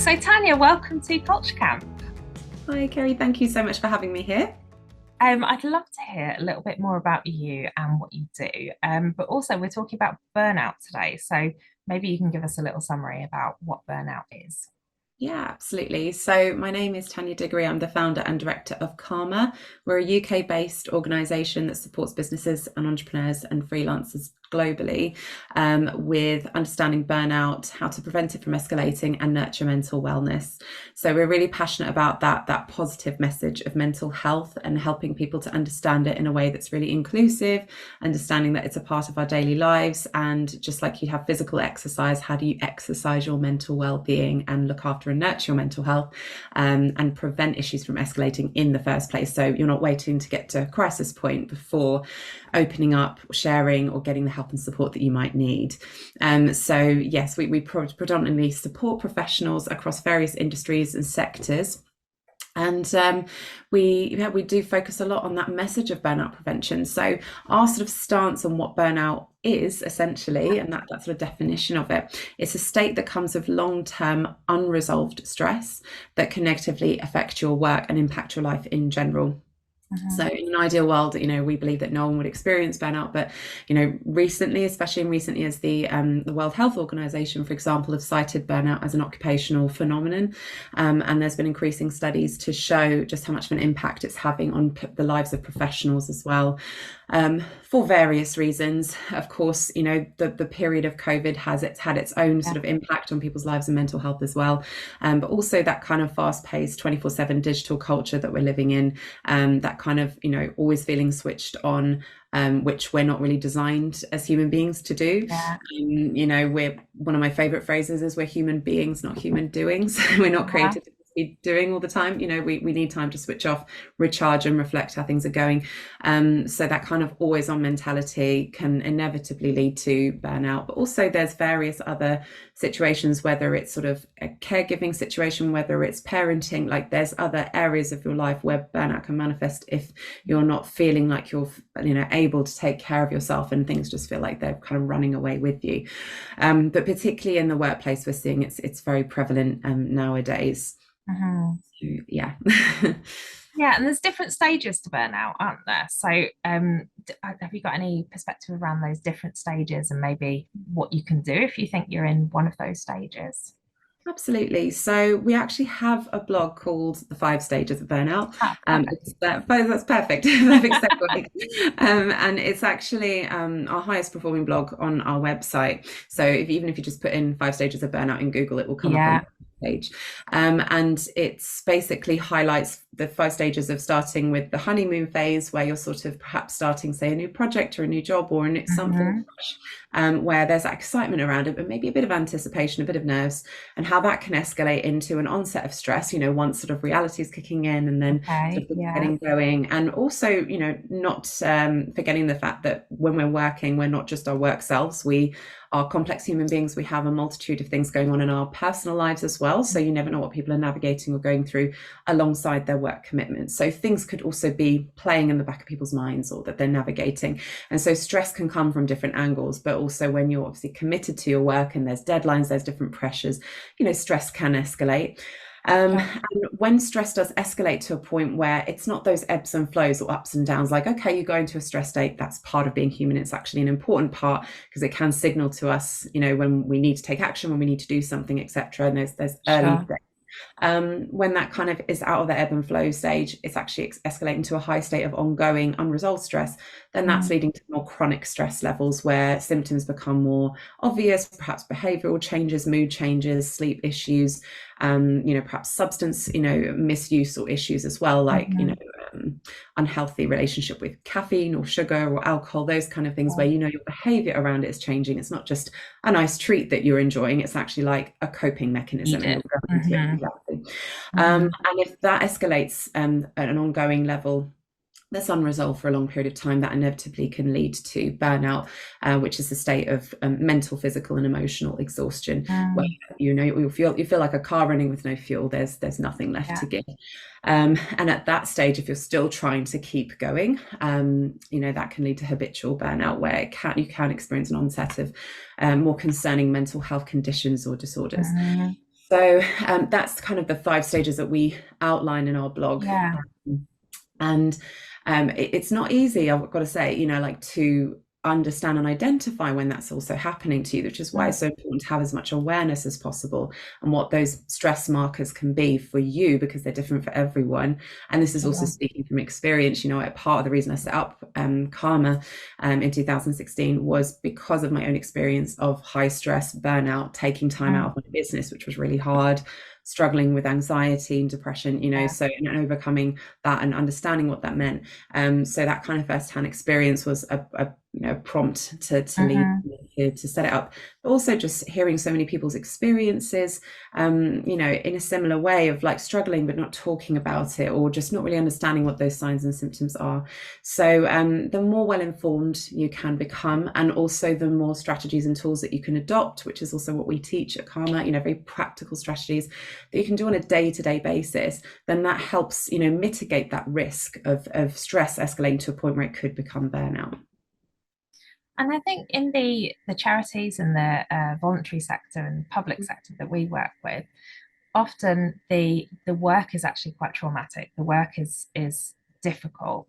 So Tania, welcome to Culture Camp. Hi, Kerry. Thank you so much for having me here. I'd love to hear a little bit more about you and what you do. But also we're talking about burnout today. So maybe you can give us a little summary about what burnout is. Yeah, absolutely. So my name is Tania Diggory. I'm the founder and director of Karma. We're a UK-based organisation that supports businesses and entrepreneurs and freelancers globally with understanding burnout, how to prevent it from escalating, and nurture mental wellness. So we're really passionate about that positive message of mental health and helping people to understand it in a way that's really inclusive, understanding that it's a part of our daily lives. And just like you have physical exercise, how do you exercise your mental well-being and look after and nurture your mental health and prevent issues from escalating in the first place? So you're not waiting to get to a crisis point before opening up, sharing, or getting the help and support that you might need. So yes, we predominantly support professionals across various industries and sectors. And we do focus a lot on that message of burnout prevention. So our sort of stance on what burnout is essentially, and that sort of definition of it, it's a state that comes with long-term unresolved stress that can negatively affect your work and impact your life in general. So in an ideal world, we believe that no one would experience burnout, but recently, especially in recent years, the World Health Organization, for example, have cited burnout as an occupational phenomenon, and there's been increasing studies to show just how much of an impact it's having on the lives of professionals as well, for various reasons. Of course, the period of COVID it's had its own sort of impact on people's lives and mental health as well, but also that kind of fast-paced 24/7 digital culture that we're living in, that kind of always feeling switched on, which we're not really designed as human beings to do. We're, one of my favorite phrases is, we're human beings, not human doings. We're not created to be doing all the time. We need time to switch off, recharge, and reflect how things are going. So that kind of always on mentality can inevitably lead to burnout. But also there's various other situations, whether it's sort of a caregiving situation, whether it's parenting, like there's other areas of your life where burnout can manifest if you're not feeling like you're able to take care of yourself, and things just feel like they're kind of running away with you. But particularly in the workplace, we're seeing it's very prevalent nowadays. So, yeah. Yeah, and there's different stages to burnout, aren't there? So have you got any perspective around those different stages and maybe what you can do if you think you're in one of those stages? Absolutely. So we actually have a blog called The Five Stages of Burnout. That's perfect. Perfect segue. And it's actually our highest performing blog on our website. So even if you just put in 5 stages of burnout in Google, it will come up on the page. And it's basically highlights the 5 stages of starting with the honeymoon phase, where you're sort of perhaps starting, say, a new project or a new job or something fresh, where there's that excitement around it, but maybe a bit of anticipation, a bit of nerves, and how that can escalate into an onset of stress, once sort of reality is kicking in, and then sort of getting going. And also, not forgetting the fact that when we're working, we're not just our work selves. We are complex human beings. We have a multitude of things going on in our personal lives as well. So you never know what people are navigating or going through alongside their work commitments. So things could also be playing in the back of people's minds, or that they're navigating. And so stress can come from different angles, but also when you're obviously committed to your work and there's deadlines, there's different pressures, stress can escalate. And when stress does escalate to a point where it's not those ebbs and flows or ups and downs, like, okay, you go into a stress state, that's part of being human. It's actually an important part, because it can signal to us, when we need to take action, when we need to do something, etc. And there's early steps. When that kind of is out of the ebb and flow stage, it's actually escalating to a high state of ongoing unresolved stress. Then that's leading to more chronic stress levels, where symptoms become more obvious, perhaps behavioral changes, mood changes, sleep issues, perhaps substance, misuse or issues as well, like, unhealthy relationship with caffeine or sugar or alcohol, those kind of things, where your behavior around it is changing. It's not just a nice treat that you're enjoying, it's actually like a coping mechanism. And if that escalates at an ongoing level that's unresolved for a long period of time, that inevitably can lead to burnout, which is a state of mental, physical, and emotional exhaustion, where you feel like a car running with no fuel. There's nothing left to give. And at that stage, if you're still trying to keep going, that can lead to habitual burnout, where you can experience an onset of more concerning mental health conditions or disorders. So that's kind of the 5 stages that we outline in our blog. Yeah. And it's not easy, I've got to say, like to understand and identify when that's also happening to you, which is why Mm, it's so important to have as much awareness as possible and what those stress markers can be for you, because they're different for everyone. And this is also sure. speaking from experience. Part of the reason I set up Karma in 2016 was because of my own experience of high stress, burnout, taking time out Mm, of my business, which was really hard, struggling with anxiety and depression, yeah. so and overcoming that and understanding what that meant. So that kind of first-hand experience was a prompt to lead Hmm. me to set it up. But also just hearing so many people's experiences, in a similar way of like struggling but not talking about it, or just not really understanding what those signs and symptoms are. So the more well-informed you can become, and also the more strategies and tools that you can adopt, which is also what we teach at Karma, very practical strategies that you can do on a day-to-day basis, then that helps, mitigate that risk of stress escalating to a point where it could become burnout. And I think in the charities and the voluntary sector and public sector that we work with, often the work is actually quite traumatic. The work is difficult,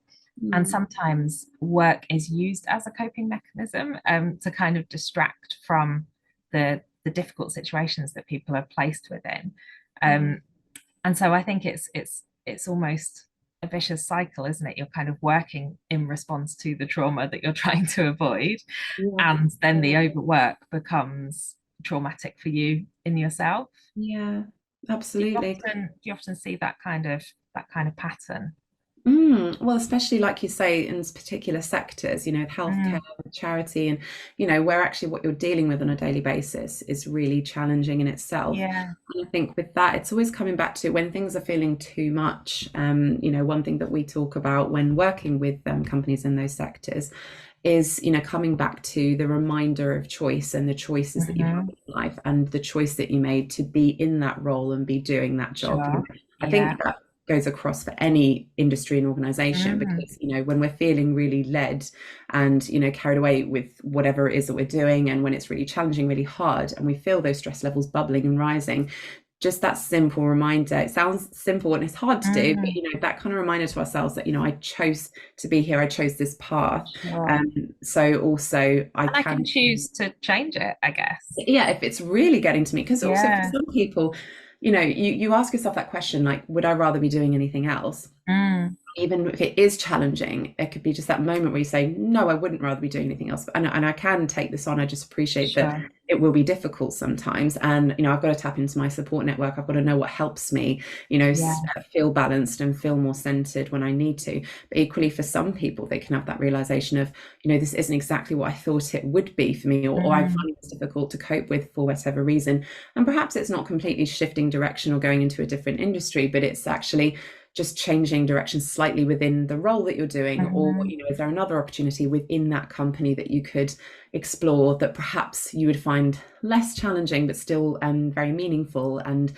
and Mm, sometimes work is used as a coping mechanism, to kind of distract from the difficult situations that people are placed within. yeah, Um, and so I think it's almost a vicious cycle, isn't it? You're kind of working in response to the trauma that you're trying to avoid, yeah, and then the overwork becomes traumatic for you in yourself. yeah, Do you absolutely. often see that kind of pattern? Well, especially like you say, in particular sectors, healthcare, Mm, charity, and where actually what you're dealing with on a daily basis is really challenging in itself. yeah. And I think with that, it's always coming back to when things are feeling too much. One thing that we talk about when working with companies in those sectors is, coming back to the reminder of choice and the choices that you have Hmm. in life and the choice that you made to be in that role and be doing that job. Sure. I Yeah. think that goes across for any industry and organization, Mm, because when we're feeling really led and carried away with whatever it is that we're doing, and when it's really challenging, really hard, and we feel those stress levels bubbling and rising, just that simple reminder, it sounds simple and it's hard to do, but mm, that kind of reminder to ourselves that I chose to be here, I chose this path. sure. So also I And I can can, choose to change it, I guess. yeah, if it's really getting to me, because also for Yeah. some people, you ask yourself that question, like, would I rather be doing anything else? Mm, Even if it is challenging, it could be just that moment where you say, no, I wouldn't rather be doing anything else. And I can take this on. I just appreciate that sure. it will be difficult sometimes. And, I've got to tap into my support network. I've got to know what helps me, Yeah. feel balanced and feel more centered when I need to. But equally, for some people, they can have that realization of, this isn't exactly what I thought it would be for me, or I Mm, find this difficult to cope with for whatever reason. And perhaps it's not completely shifting direction or going into a different industry, but it's actually just changing direction slightly within the role that you're doing, or mhm. is there another opportunity within that company that you could explore that perhaps you would find less challenging but still very meaningful, and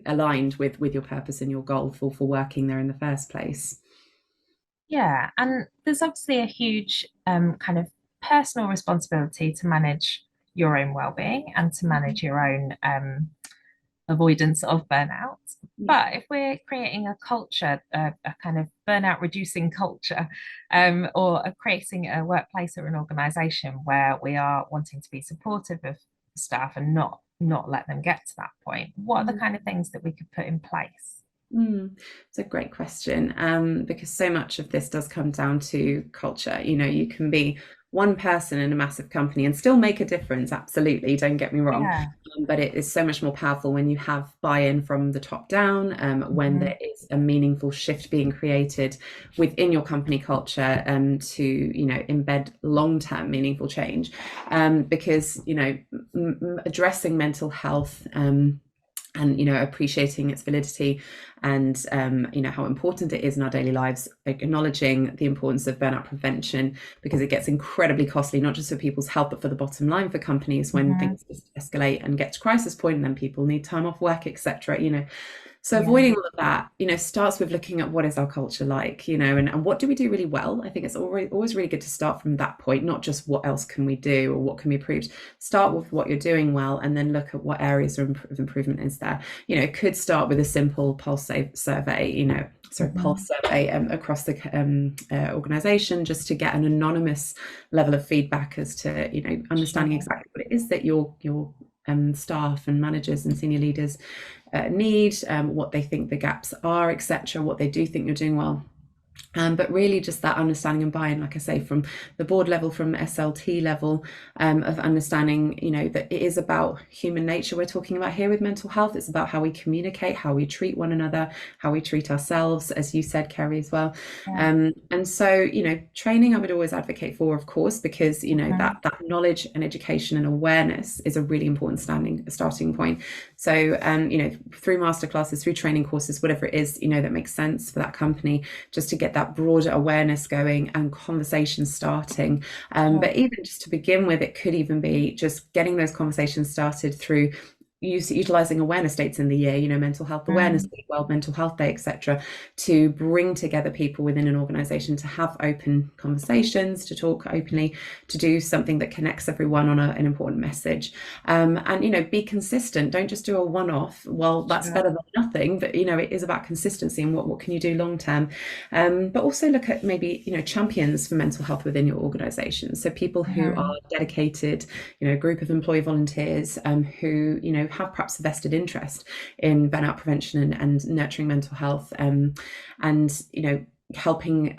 aligned with your purpose and your goal for working there in the first place. Yeah, and there's obviously a huge kind of personal responsibility to manage your own well-being and to manage your own avoidance of burnout. Yeah. But if we're creating a culture, a kind of burnout reducing culture, or creating a workplace or an organization where we are wanting to be supportive of staff and not let them get to that point, what are the kind of things that we could put in place? It's a great question, because so much of this does come down to culture. You can be one person in a massive company and still make a difference. Absolutely, don't get me wrong. Yeah. But it is so much more powerful when you have buy-in from the top down, when Hmm. there is a meaningful shift being created within your company culture, to embed long-term meaningful change, because addressing mental health. And appreciating its validity and how important it is in our daily lives, acknowledging the importance of burnout prevention, because it gets incredibly costly, not just for people's health, but for the bottom line for companies when Mhm. things just escalate and get to crisis point, and then people need time off work, etc. So Yeah. avoiding all of that, starts with looking at what is our culture like, and what do we do really well. I think it's always really good to start from that point, not just what else can we do or what can be improved. Start with what you're doing well, and then look at what areas of improvement is there. It could start with a simple pulse survey, pulse Mhm. survey across the organization, just to get an anonymous level of feedback as to, understanding Sure. exactly what it is that your staff and managers and senior leaders need, what they think the gaps are, etc., what they do think you're doing well. But really just that understanding and buy-in, like I say, from the board level, from SLT level, of understanding, that it is about human nature we're talking about here with mental health. It's about how we communicate, how we treat one another, how we treat ourselves, as you said, Kerry, as well. Yeah. And so, training I would always advocate for, of course, because, Mhm. that knowledge and education and awareness is a really important starting point. So, through masterclasses, through training courses, whatever it is, that makes sense for that company, just to get that broader awareness going and conversations starting. Sure. But even just to begin with, it could even be just getting those conversations started through utilizing awareness dates in the year, mental health awareness Mm. week, World Mental Health Day, etc., to bring together people within an organization to have open conversations, to talk openly, to do something that connects everyone on an important message. And be consistent. Don't just do a one-off. Well, that's Sure. better than nothing, but it is about consistency and what can you do long term. But also look at maybe champions for mental health within your organization. So people who are Mhm. dedicated, a group of employee volunteers, who have perhaps a vested interest in burnout prevention and nurturing mental health, and helping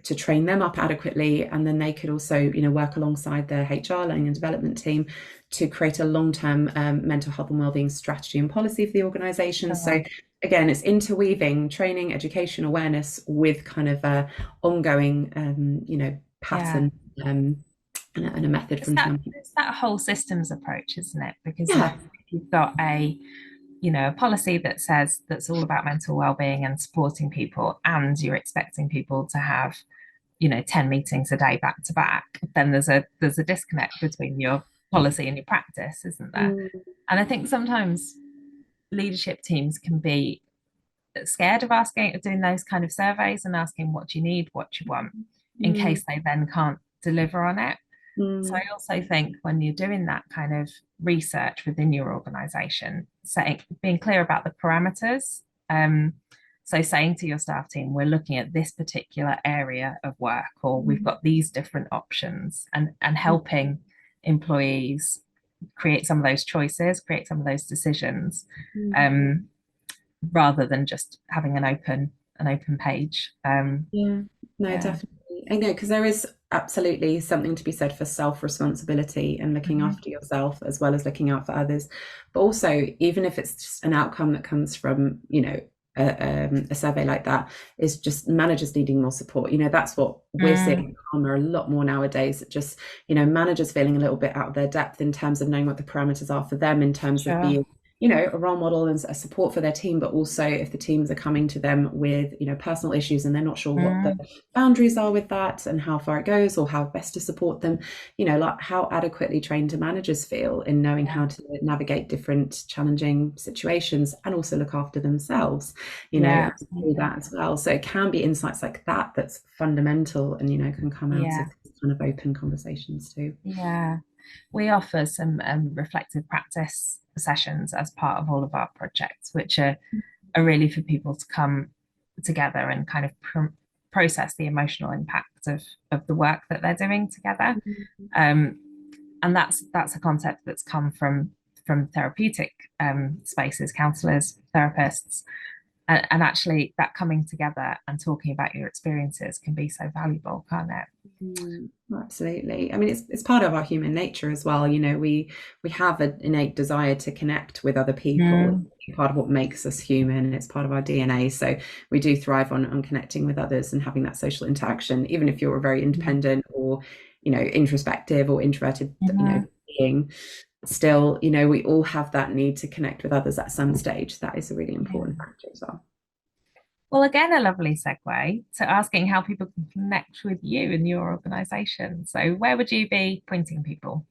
to train them up adequately. And then they could also work alongside their HR learning and development team to create a long-term mental health and wellbeing strategy and policy for the organization. So Sure. again, it's interweaving training, education, awareness with kind of a ongoing Yeah. pattern, and a method It's from that champion. it's that whole systems approach, isn't it? Because if Yeah. you've got a policy that says that's all about mental well-being and supporting people, and you're expecting people to have 10 meetings a day back to back, then there's a disconnect between your policy and your practice, isn't there? Mm, And I think sometimes leadership teams can be scared of asking, of doing those kind of surveys and asking what you need, what you want, in mm, case they then can't deliver on it. So I mm, also think when you're doing that kind of research within your organization, being clear about the parameters. So saying to your staff team, we're looking at this particular area of work, or we've mm, got these different options, and helping employees create some of those choices, create some of those decisions, mm. um, rather than just having an open page. Yeah, no, Yeah. definitely. I know, because there is absolutely something to be said for self-responsibility and looking Mhm. after yourself as well as looking out for others. But also, even if it's just an outcome that comes from, a survey like that, is just managers needing more support. That's what we're seeing Mm, in Karma a lot more nowadays. Just, managers feeling a little bit out of their depth in terms of knowing what the parameters are for them, in terms of sure. being a role model and a support for their team, but also if the teams are coming to them with, personal issues and they're not sure what the Mm, boundaries are with that and how far it goes or how best to support them, like how adequately trained do managers feel in knowing yeah. how to navigate different challenging situations and also look after themselves, Yeah, through absolutely. that as well. So it can be insights like that that's fundamental and, can come out of Yeah, these kind of open conversations too. yeah. We offer some reflective practice sessions as part of all of our projects, which are really for people to come together and kind of process the emotional impact of the work that they're doing together. Mm, Um, and that's a concept that's come from therapeutic spaces, counselors, therapists, and actually that coming together and talking about your experiences can be so valuable, can't it? absolutely. I mean, it's part of our human nature as well. We have an innate desire to connect with other people. Mm, It's part of what makes us human. It's part of our DNA. So we do thrive on connecting with others and having that social interaction, even if you're a very independent or, introspective or introverted, mhm. being. Still, we all have that need to connect with others at some stage. That is a really Yeah. important factor as well. Well, again, a lovely segue to asking how people can connect with you and your organisation. So, where would you be pointing people?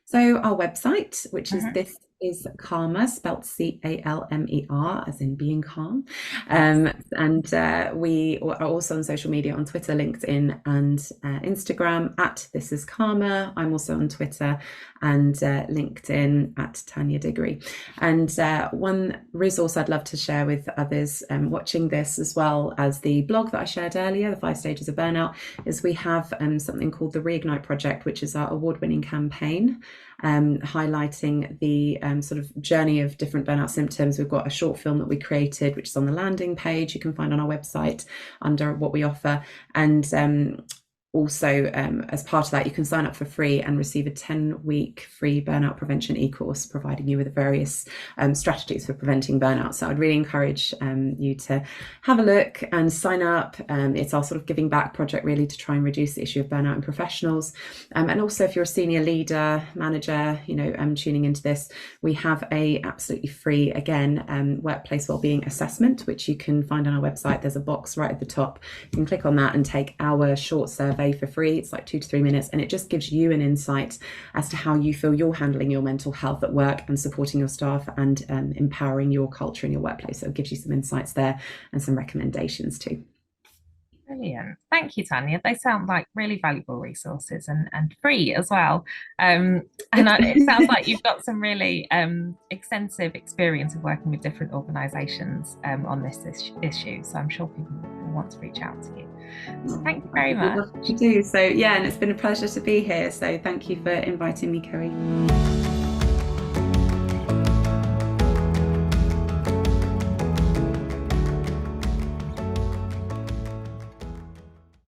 So our website, which is Hmm. this is Calmer, spelt Calmer, as in being calm. Yes. And we are also on social media on Twitter, LinkedIn, and Instagram at This Is Calmer. I'm also on Twitter and LinkedIn at Tania Diggory. And one resource I'd love to share with others watching this, as well as the blog that I shared earlier, the 5 Stages of Burnout, is we have something called the Reignite Project, which is our award-winning campaign highlighting the sort of journey of different burnout symptoms. We've got a short film that we created, which is on the landing page. You can find on our website under what we offer. And also, as part of that, you can sign up for free and receive a 10-week free burnout prevention e-course, providing you with various strategies for preventing burnout. So I'd really encourage you to have a look and sign up. It's our sort of giving back project, really, to try and reduce the issue of burnout in professionals. And also, if you're a senior leader, manager, tuning into this, we have a absolutely free, again, workplace wellbeing assessment, which you can find on our website. There's a box right at the top. You can click on that and take our short survey for free. It's like 2 to 3 minutes, and it just gives you an insight as to how you feel you're handling your mental health at work and supporting your staff and empowering your culture in your workplace. So it gives you some insights there and some recommendations too. Brilliant. Thank you, Tanya. They sound like really valuable resources and free as well. And it sounds like you've got some really extensive experience of working with different organisations on this issue. So I'm sure people will want to reach out to you. So thank you very We'd much. love to do so. Yeah, and it's been a pleasure to be here. So thank you for inviting me, Kerry.